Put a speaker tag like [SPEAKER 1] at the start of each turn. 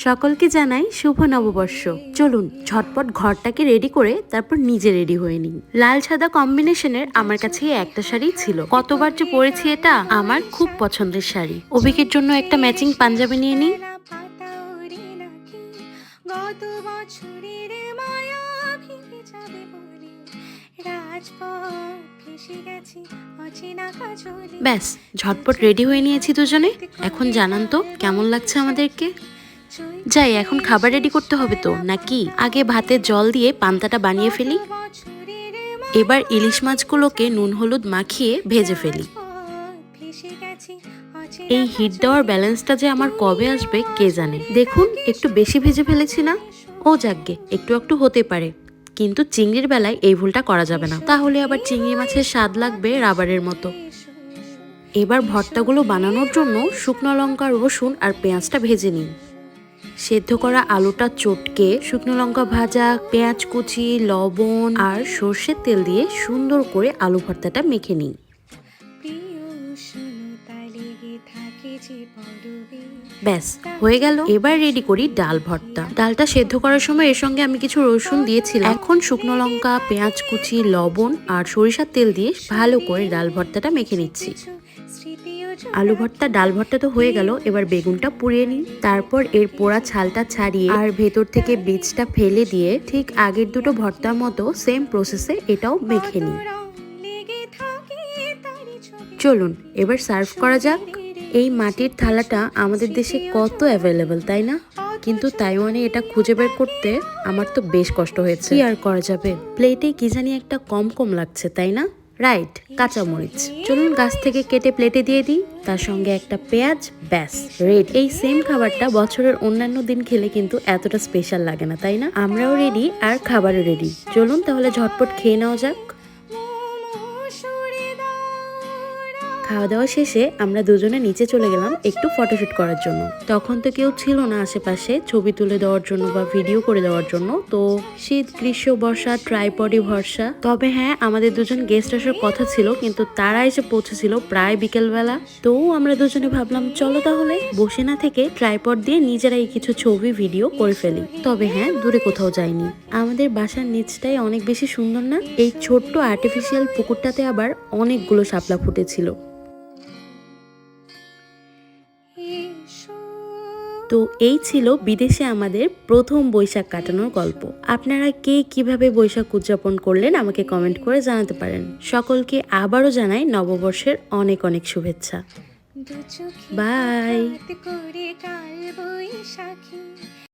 [SPEAKER 1] সকলকে জানাই শুভ নববর্ষ। চলুন ঝটপট ঘরটাকে রেডি করে তারপর নিজে রেডি হয়ে নিই। লাল সাদা কম্বিনেশনের আমার কাছে একটা শাড়ি ছিল, কতবার যে পরেছি এটা। আমার খুব পছন্দের শাড়ি। অভিকের জন্য একটা ম্যাচিং পাঞ্জাবি নিয়ে নিই। ব্যাস ঝটপট রেডি হয়ে নিয়েছি দুজনে। এখন জানান তো কেমন লাগছে আমাদেরকে। যাই, এখন খাবার রেডি করতে হবে তো নাকি? আগে ভাতে জল দিয়ে পান্তাটা বানিয়ে ফেলি। এবার ইলিশ মাছগুলোকে নুন হলুদ মাখিয়ে ভেজে ফেলি। এই হিট দেওয়ার ব্যালেন্সটা যে আমার কবে আসবে কে জানে। দেখুন একটু বেশি ভেজে ফেলেছি না? ও যাকগে, একটু একটু হতে পারে, কিন্তু চিংড়ির বেলায় এই ভুলটা করা যাবে না, তাহলে আবার চিংড়ি মাছের স্বাদ লাগবে রাবারের মতো। এবার ভর্তাগুলো বানানোর জন্য শুকনো লঙ্কা, রসুন আর পেঁয়াজটা ভেজে নিন। সেদ্ধ করা আলুটা চটকে শুকনো লঙ্কা ভাজা, পেঁয়াজ কুচি, লবণ আর সর্ষের তেল দিয়ে সুন্দর করে আলু ভর্তাটা মেখে নিন। ব্যাস হয়ে গেল। এবার রেডি করি ডাল ভর্তা। ডালটা সেদ্ধ করার সময় এর সঙ্গে আমি কিছু রসুন দিয়েছিলাম। এখন শুকনো লঙ্কা, পেঁয়াজ কুচি, লবণ আর সরিষার তেল দিয়ে ভালো করে ডাল ভর্তাটা মেখে নিচ্ছি। আলু ভর্তা ডাল ভর্তা তো হয়ে গেল, এবার বেগুনটা পুড়িয়ে নিই। তারপর এর পোড়া ছালটা ছাড়িয়ে আর ভেতর থেকে বীজটা ফেলে দিয়ে ঠিক আগের দুটো ভর্তার মতো সেম প্রসেসে এটাও মেখে নিই। চলুন এবার সার্ভ করা যাক। এই মাটির থালাটা আমাদের দেশে কত অ্যাভেলেবেল, তাই না? কিন্তু তাইওয়ানে এটা খুঁজে বের করতে আমার তো বেশ কষ্ট হয়েছে। কি আর করা যাবে, প্লেটে কি জানি একটা কম কম লাগছে, তাই না? রাইট, কাঁচামরিচ। চলুন গাছ থেকে কেটে প্লেটে দিয়ে দিই, তার সঙ্গে একটা পেঁয়াজ। ব্যাস রেডি। এই সেম খাবারটা বছরের অন্যান্য দিন খেলে কিন্তু এতটা স্পেশাল লাগে না, তাই না? আমরাও রেডি আর খাবারও রেডি। চলুন তাহলে ঝটপট খেয়ে নেওয়া যাক। খাওয়া দাওয়া শেষে আমরা দুজনে নিচে চলে গেলাম একটু ফটোশুট করার জন্য। তখন তো কেউ ছিল না আশেপাশে ছবি তুলে দেওয়ার জন্য বা ভিডিও করে দেওয়ার জন্য। তো শীত, গ্রীষ্ম, বর্ষা, ট্রাইপডই ভরসা। তবে হ্যাঁ, আমাদের দুজন গেস্ট আসার কথা ছিল, কিন্তু তারা এসে পৌঁছেছিল প্রায় বিকেলবেলা। তো আমরা দুজনে ভাবলাম চলো তাহলে বসে না থেকে ট্রাইপড দিয়ে নিজেরাই কিছু ছবি ভিডিও করে ফেলি। তবে হ্যাঁ, দূরে কোথাও যাইনি। আমাদের বাসার নিচটাই অনেক বেশি সুন্দর না? এই ছোট্ট আর্টিফিশিয়াল পুকুরটাতে আবার অনেকগুলো শাপলা ফুটেছিল। তো এই ছিল বিদেশে আমাদের প্রথম বৈশাখ কাটানোর গল্প। আপনারা কে কিভাবে বৈশাখ উদযাপন করলেন আমাকে কমেন্ট করে জানাতে পারেন। সকলকে আবারও জানাই নববর্ষের অনেক অনেক শুভেচ্ছা। বাই।